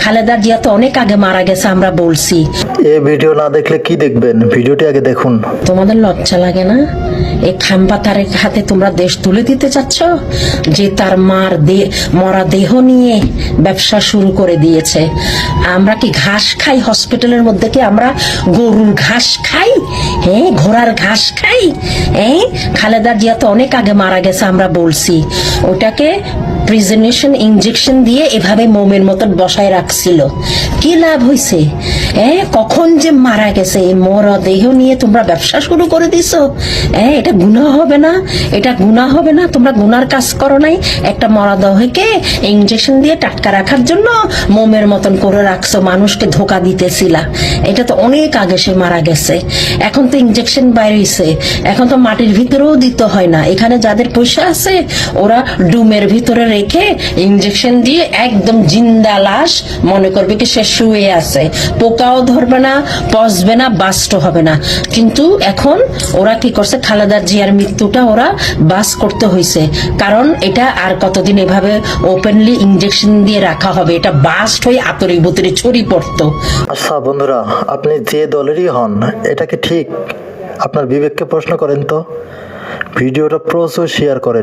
খালেদা জিয়া তো অনেক আগে মারা গেছে, আমরা বলছি। এই ভিডিও না দেখলে কি দেখবেন? ভিডিওটি আগে দেখুন। তোমাদের লজ্জা লাগে না? এই খাম্পাতার হাতে তোমরা দেশ তুলে দিতে চাচ্ছ, যে তার মার মরা দেহ নিয়ে ব্যবসা শুরু করে দিয়েছে। আমরা কি ঘাস খাই হসপিটালের মধ্যে? কি আমরা গরুর ঘাস খাই? হ্যাঁ, ঘোড়ার ঘাস খাই? হ্যাঁ, খালেদা জিয়া তো অনেক আগে মারা গেছে, আমরা বলছি। ওটাকে প্রিজনেশন ইনজেকশন দিয়ে এভাবে মোমের মতন বসায় রাখছিল। কি লাভ হয়েছে? কখন যে মারা গেছে, এই মরা দেহ নিয়ে তোমরা ব্যবসা শুরু করে দিছো। এটা গুনাহ হবে না? এটা গুনাহ হবে না? তোমরা গুনার কাজ করো নাই? একটা মরা দেহকে ইনজেকশন দিয়ে টাটকা রাখার জন্য মোমের মতন করে রাখছো, মানুষকে ধোকা দিতেছিলা। এটা তো অনেক আগে সে মারা গেছে। এখন তো ইনজেকশন বাইরেছে, এখন তো মাটির ভিতরেও দিতে হয় না। এখানে যাদের পয়সা আছে ওরা ডুমের ভিতরে রেখে ইনজেকশন দিয়ে একদম জিন্দা লাশ মনে করবে কি সে শুয়ে আছে, পোকাও ধরবে না, পচবে না, বাস্ট হবে না। কিন্তু এখন ওরা কি করছে, খালেদা জিয়ার মৃত্যুটা ওরা বাস করতে হয়েছে, কারণ এটা আর কতদিন এভাবে ওপেনলি ইনজেকশন দিয়ে রাখা হবে? এটা বাস্ট হয়ে আতরে বুতরে ছড়িয়ে পড়তো। আচ্ছা বন্ধুরা, আপনি যে দলেরই হন, এটা কি ঠিক? আপনার বিবেককে প্রশ্ন করেন তো। ভিডিওটা প্রচুর শেয়ার করেন।